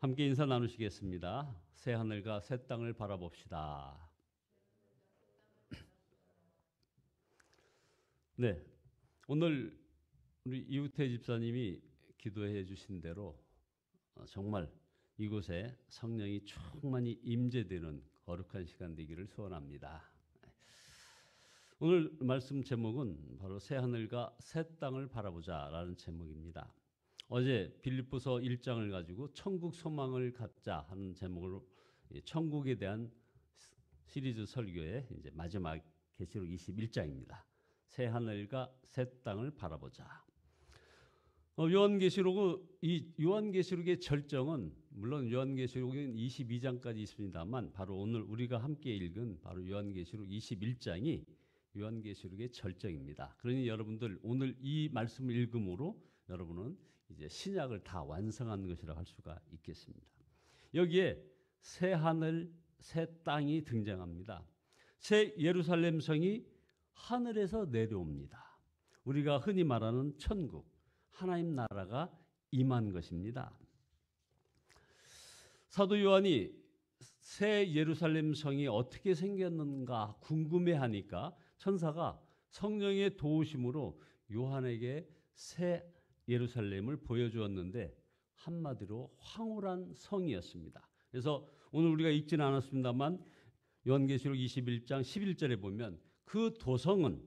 함께 인사 나누시겠습니다. 새 하늘과 새 땅을 바라봅시다. 네, 오늘 우리 이우태 집사님이 기도해 주신 대로 정말 이곳에 성령이 충만히 임재되는 거룩한 시간 되기를 소원합니다. 오늘 말씀 제목은 바로 새 하늘과 새 땅을 바라보자라는 제목입니다. 어제 빌립보서 1장을 가지고 천국 소망을 갖자 하는 제목으로 천국에 대한 시리즈 설교의 이제 마지막 계시록 21장입니다. 새 하늘과 새 땅을 바라보자. 요한계시록의 절정은 물론 요한계시록은 22장까지 있습니다만 바로 오늘 우리가 함께 읽은 바로 요한계시록 21장이 요한계시록의 절정입니다. 그러니 여러분들 오늘 이 말씀을 읽음으로 여러분은 이제 신약을 다 완성한 것이라고 할 수가 있겠습니다. 여기에 새 하늘, 새 땅이 등장합니다. 새 예루살렘 성이 하늘에서 내려옵니다. 우리가 흔히 말하는 천국, 하나님 나라가 임한 것입니다. 사도 요한이 새 예루살렘 성이 어떻게 생겼는가 궁금해하니까 천사가 성령의 도우심으로 요한에게 새 예루살렘을 보여주었는데 한마디로 황홀한 성이었습니다. 그래서 오늘 우리가 읽지는 않았습니다만 요한계시록 21장 11절에 보면 그 도성은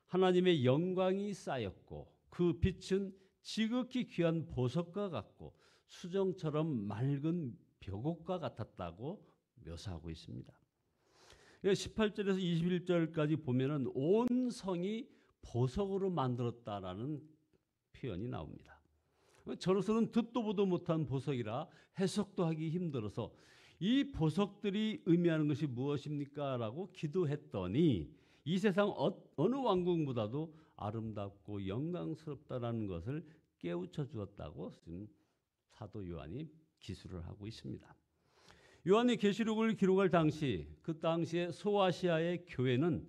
하나님의 영광이 쌓였고 그 빛은 지극히 귀한 보석과 같고 수정처럼 맑은 벽옥과 같았다고 묘사하고 있습니다. 18절에서 21절까지 보면은 온 성이 보석으로 만들었다라는 표현이 나옵니다. 저로서는 듣도 보도 못한 보석이라 해석도 하기 힘들어서 이 보석들이 의미하는 것이 무엇입니까? 라고 기도했더니 이 세상 어느 왕궁보다도 아름답고 영광스럽다라는 것을 깨우쳐 주었다고 지금 사도 요한이 기술을 하고 있습니다. 요한이 계시록을 기록할 당시 그 당시에 소아시아의 교회는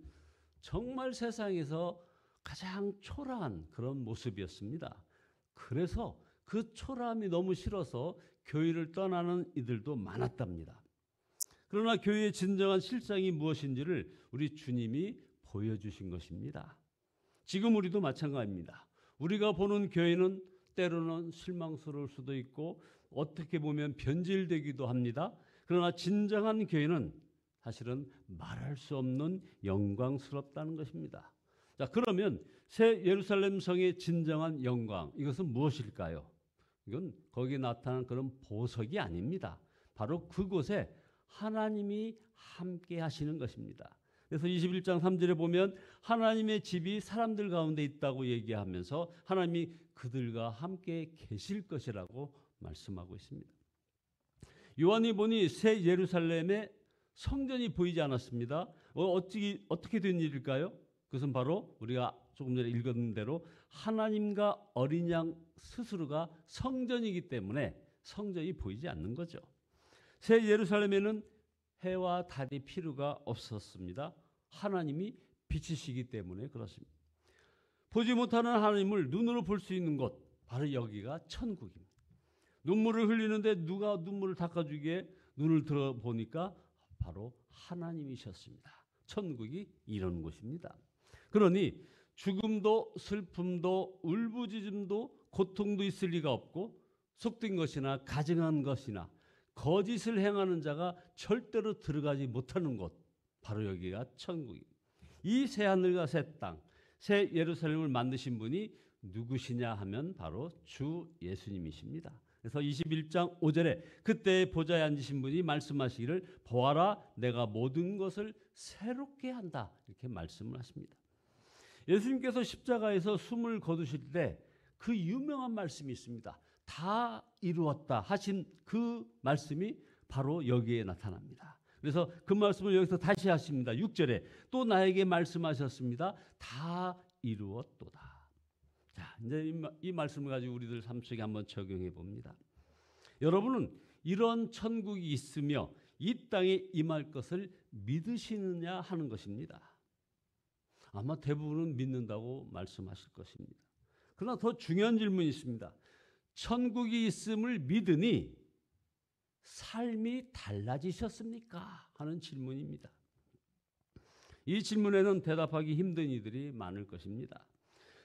정말 세상에서 가장 초라한 그런 모습이었습니다. 그래서 그 초라함이 너무 싫어서 교회를 떠나는 이들도 많았답니다. 그러나 교회의 진정한 실상이 무엇인지를 우리 주님이 보여주신 것입니다. 지금 우리도 마찬가지입니다. 우리가 보는 교회는 때로는 실망스러울 수도 있고 어떻게 보면 변질되기도 합니다. 그러나 진정한 교회는 사실은 말할 수 없는 영광스럽다는 것입니다. 자, 그러면 새 예루살렘 성의 진정한 영광, 이것은 무엇일까요? 이건 거기에 나타난 그런 보석이 아닙니다. 바로 그곳에 하나님이 함께 하시는 것입니다. 그래서 21장 3절에 보면 하나님의 집이 사람들 가운데 있다고 얘기하면서 하나님이 그들과 함께 계실 것이라고 말씀하고 있습니다. 요한이 보니 새 예루살렘의 성전이 보이지 않았습니다. 어떻게 된 일일까요? 그것은 바로 우리가 조금 전에 읽은 대로 하나님과 어린 양 스스로가 성전이기 때문에 성전이 보이지 않는 거죠. 새 예루살렘에는 해와 달이 필요가 없었습니다. 하나님이 빛이시기 때문에 그렇습니다. 보지 못하는 하나님을 눈으로 볼 수 있는 곳, 바로 여기가 천국입니다. 눈물을 흘리는데 누가 눈물을 닦아주기에 눈을 들어보니까 바로 하나님이셨습니다. 천국이 이런 곳입니다. 그러니 죽음도 슬픔도 울부짖음도 고통도 있을 리가 없고 속된 것이나 가증한 것이나 거짓을 행하는 자가 절대로 들어가지 못하는 곳, 바로 여기가 천국입니다. 이 새 하늘과 새 땅, 새 예루살렘을 만드신 분이 누구시냐 하면 바로 주 예수님이십니다. 그래서 21장 5절에 그때 보좌에 앉으신 분이 말씀하시기를 보아라 내가 모든 것을 새롭게 한다, 이렇게 말씀을 하십니다. 예수님께서 십자가에서 숨을 거두실 때 그 유명한 말씀이 있습니다. 다 이루었다 하신 그 말씀이 바로 여기에 나타납니다. 그래서 그 말씀을 여기서 다시 하십니다. 6절에 또 나에게 말씀하셨습니다. 다 이루었도다. 자, 이제 이 말씀을 가지고 우리들 삶 속에 한번 적용해 봅니다. 여러분은 이런 천국이 있으며 이 땅에 임할 것을 믿으시느냐 하는 것입니다. 아마 대부분은 믿는다고 말씀하실 것입니다. 그러나 더 중요한 질문이 있습니다. 천국이 있음을 믿으니 삶이 달라지셨습니까? 하는 질문입니다. 이 질문에는 대답하기 힘든 이들이 많을 것입니다.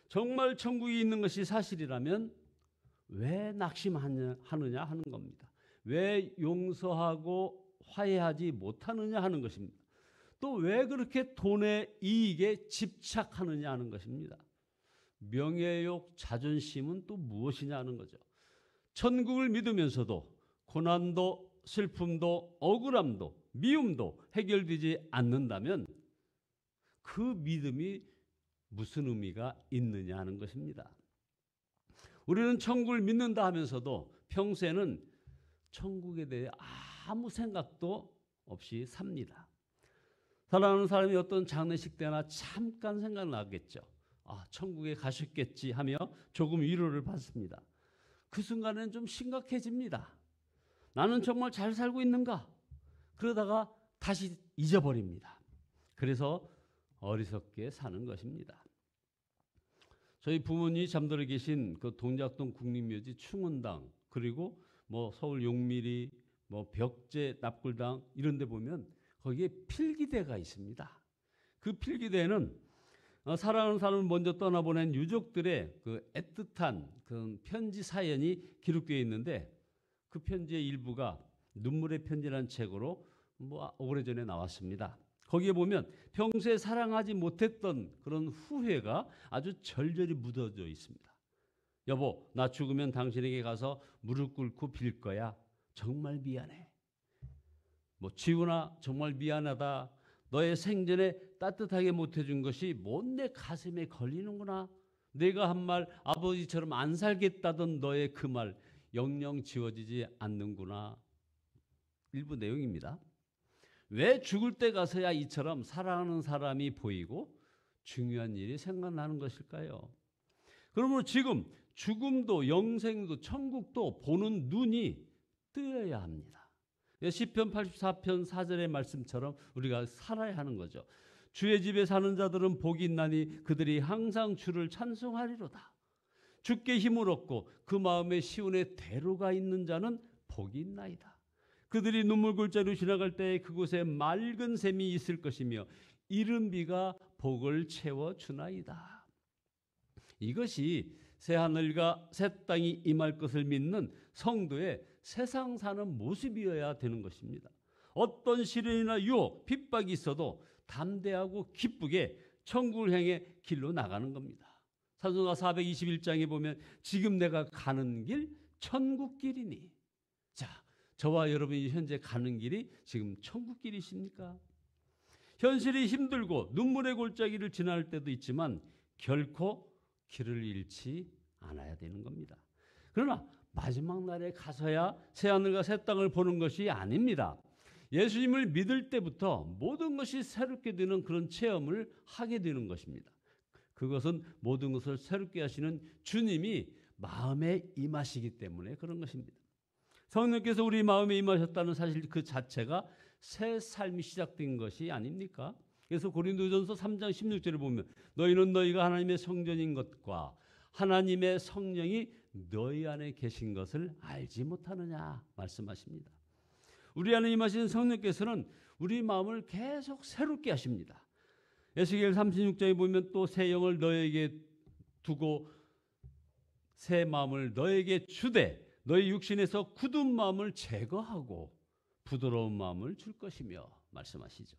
정말 천국이 있는 것이 사실이라면 왜 낙심하느냐 하는 겁니다. 왜 용서하고 화해하지 못하느냐 하는 것입니다. 또 왜 그렇게 돈의 이익에 집착하느냐 하는 것입니다. 명예욕, 자존심은 또 무엇이냐 하는 거죠. 천국을 믿으면서도 고난도, 슬픔도, 억울함도, 미움도 해결되지 않는다면 그 믿음이 무슨 의미가 있느냐 하는 것입니다. 우리는 천국을 믿는다 하면서도 평소에는 천국에 대해 아무 생각도 없이 삽니다. 사랑하는 사람이 어떤 장례식 때나 잠깐 생각나겠죠. 천국에 가셨겠지 하며 조금 위로를 받습니다. 그 순간에는 좀 심각해집니다. 나는 정말 잘 살고 있는가? 그러다가 다시 잊어버립니다. 그래서 어리석게 사는 것입니다. 저희 부모님이 잠들어 계신 그 동작동 국립묘지 충원당, 그리고 서울 용미리, 벽제 납굴당 이런 데 보면 거기에 필기대가 있습니다. 그 필기대에는 사랑하는 사람을 먼저 떠나보낸 유족들의 그 애틋한 그 편지 사연이 기록되어 있는데, 그 편지의 일부가 눈물의 편지라는 책으로 오래전에 나왔습니다. 거기에 보면 평소에 사랑하지 못했던 그런 후회가 아주 절절히 묻어져 있습니다. 여보, 나 죽으면 당신에게 가서 무릎 꿇고 빌 거야. 정말 미안해. 지훈아, 정말 미안하다. 너의 생전에 따뜻하게 못해준 것이 못 내 가슴에 걸리는구나. 내가 한 말 아버지처럼 안 살겠다던 너의 그 말 영영 지워지지 않는구나. 일부 내용입니다. 왜 죽을 때 가서야 이처럼 사랑하는 사람이 보이고 중요한 일이 생각나는 것일까요? 그러므로 지금 죽음도 영생도 천국도 보는 눈이 뜨여야 합니다. 시편 84편 4절의 말씀처럼 우리가 살아야 하는 거죠. 주의 집에 사는 자들은 복이 있나니 그들이 항상 주를 찬송하리로다. 주께 힘을 얻고 그 마음에 시온의 대로가 있는 자는 복이 있나이다. 그들이 눈물골짜기로 지나갈 때에 그곳에 맑은 샘이 있을 것이며 이른 비가 복을 채워주나이다. 이것이 새하늘과 새 땅이 임할 것을 믿는 성도의 세상 사는 모습이어야 되는 것입니다. 어떤 시련이나 유혹, 핍박이 있어도 담대하고 기쁘게 천국을 향해 길로 나가는 겁니다. 찬송가 421장에 보면 지금 내가 가는 길 천국길이니. 자, 저와 여러분이 현재 가는 길이 지금 천국길이십니까? 현실이 힘들고 눈물의 골짜기를 지날 때도 있지만 결코 길을 잃지 않아야 되는 겁니다. 그러나 마지막 날에 가서야 새하늘과 새 땅을 보는 것이 아닙니다. 예수님을 믿을 때부터 모든 것이 새롭게 되는 그런 체험을 하게 되는 것입니다. 그것은 모든 것을 새롭게 하시는 주님이 마음에 임하시기 때문에 그런 것입니다. 성령께서 우리 마음에 임하셨다는 사실 그 자체가 새 삶이 시작된 것이 아닙니까? 그래서 고린도전서 3장 16절을 보면 너희는 너희가 하나님의 성전인 것과 하나님의 성령이 너희 안에 계신 것을 알지 못하느냐 말씀하십니다. 우리 안에 임하신 성령께서는 우리 마음을 계속 새롭게 하십니다. 에스겔 36장에 보면 또 새 영을 너에게 두고 새 마음을 너에게 주되 너희 육신에서 굳은 마음을 제거하고 부드러운 마음을 줄 것이며 말씀하시죠.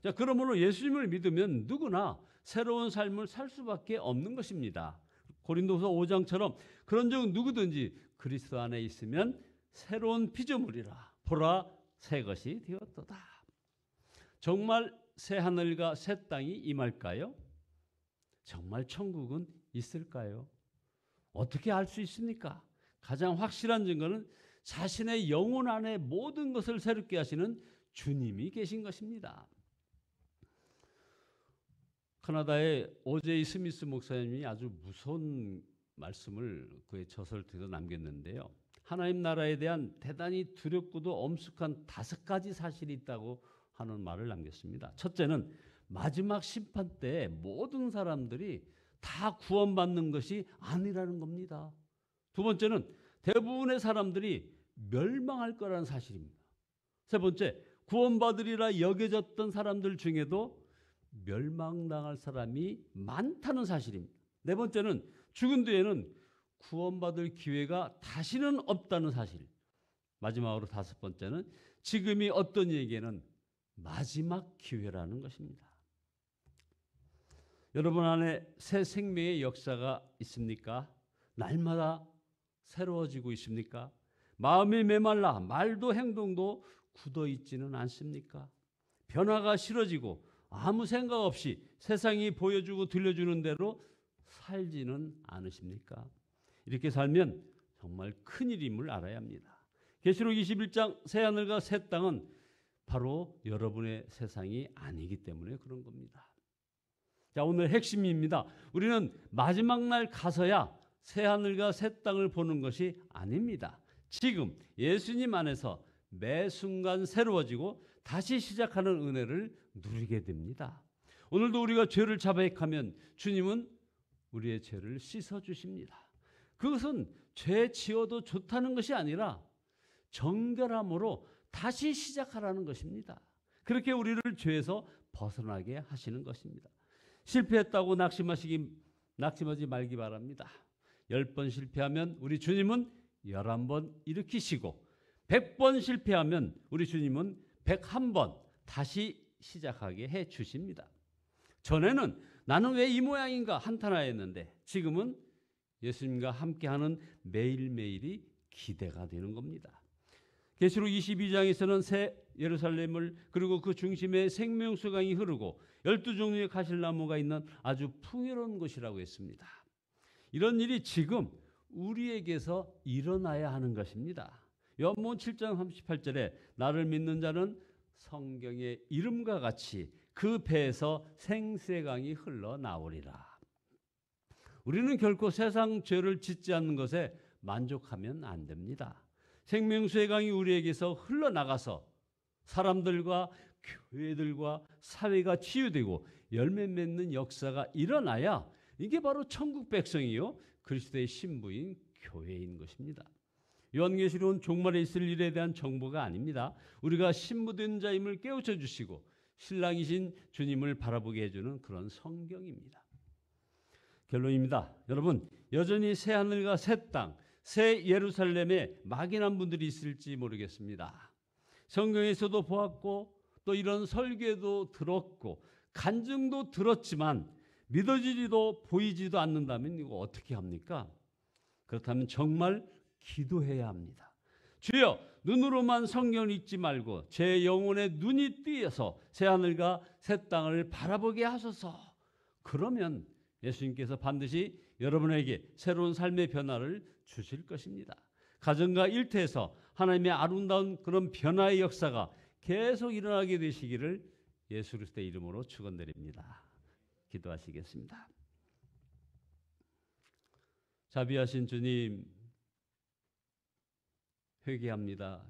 자, 그러므로 예수님을 믿으면 누구나 새로운 삶을 살 수밖에 없는 것입니다. 고린도서 5장처럼 그런 적 누구든지 그리스도 안에 있으면 새로운 피조물이라 보라 새 것이 되었도다. 정말 새 하늘과 새 땅이 임할까요? 정말 천국은 있을까요? 어떻게 알 수 있습니까? 가장 확실한 증거는 자신의 영혼 안에 모든 것을 새롭게 하시는 주님이 계신 것입니다. 캐나다의 오제이 스미스 목사님이 아주 무서운 말씀을 그의 저서를 통해서 남겼는데요. 하나님 나라에 대한 대단히 두렵고도 엄숙한 5가지 사실이 있다고 하는 말을 남겼습니다. 첫째는 마지막 심판 때 모든 사람들이 다 구원받는 것이 아니라는 겁니다. 두 번째는 대부분의 사람들이 멸망할 거라는 사실입니다. 세 번째, 구원받으리라 여겨졌던 사람들 중에도 멸망당할 사람이 많다는 사실입니다. 네 번째는 죽은 뒤에는 구원받을 기회가 다시는 없다는 사실. 마지막으로 다섯 번째는 지금이 어떤 이에게는 마지막 기회라는 것입니다. 여러분 안에 새 생명의 역사가 있습니까? 날마다 새로워지고 있습니까? 마음이 메말라 말도 행동도 굳어 있지는 않습니까? 변화가 싫어지고 아무 생각 없이 세상이 보여주고 들려주는 대로 살지는 않으십니까? 이렇게 살면 정말 큰일임을 알아야 합니다. 계시록 21장 새하늘과 새 땅은 바로 여러분의 세상이 아니기 때문에 그런 겁니다. 자, 오늘 핵심입니다. 우리는 마지막 날 가서야 새하늘과 새 땅을 보는 것이 아닙니다. 지금 예수님 안에서 매 순간 새로워지고 다시 시작하는 은혜를 누리게 됩니다. 오늘도 우리가 죄를 자백하면 주님은 우리의 죄를 씻어주십니다. 그것은 죄 지어도 좋다는 것이 아니라 정결함으로 다시 시작하라는 것입니다. 그렇게 우리를 죄에서 벗어나게 하시는 것입니다. 실패했다고 낙심하지 말기 바랍니다. 10번 실패하면 우리 주님은 11번 일으키시고 100번 실패하면 우리 주님은 101번 다시 시작하게 해 주십니다. 전에는 나는 왜 이 모양인가 한탄하였는데 지금은 예수님과 함께하는 매일매일이 기대가 되는 겁니다. 계시록 22장에서는 새 예루살렘을 그리고 그 중심에 생명수강이 흐르고 12종류의 가실나무가 있는 아주 풍요로운 곳이라고 했습니다. 이런 일이 지금 우리에게서 일어나야 하는 것입니다. 요한복음 7장 38절에 나를 믿는 자는 성경의 이름과 같이 그 배에서 생수강이 흘러나오리라. 우리는 결코 세상 죄를 짓지 않는 것에 만족하면 안 됩니다. 생명수의 강이 우리에게서 흘러나가서 사람들과 교회들과 사회가 치유되고 열매 맺는 역사가 일어나야 이게 바로 천국 백성이요 그리스도의 신부인 교회인 것입니다. 요한계시록은 종말에 있을 일에 대한 정보가 아닙니다. 우리가 신부된 자임을 깨우쳐 주시고 신랑이신 주님을 바라보게 해주는 그런 성경입니다. 결론입니다. 여러분, 여전히 새 하늘과 새 땅, 새 예루살렘에 막연한 분들이 있을지 모르겠습니다. 성경에서도 보았고 또 이런 설교도 들었고 간증도 들었지만 믿어지지도 보이지도 않는다면 이거 어떻게 합니까? 그렇다면 정말 기도해야 합니다. 주여, 눈으로만 성경을 읽지 말고 제 영혼의 눈이 뜨여서 새 하늘과 새 땅을 바라보게 하소서. 그러면 예수님께서 반드시 여러분에게 새로운 삶의 변화를 주실 것입니다. 가정과 일터에서 하나님의 아름다운 그런 변화의 역사가 계속 일어나게 되시기를 예수 그리스도의 이름으로 축원드립니다. 기도하시겠습니다. 자비하신 주님, 회개합니다.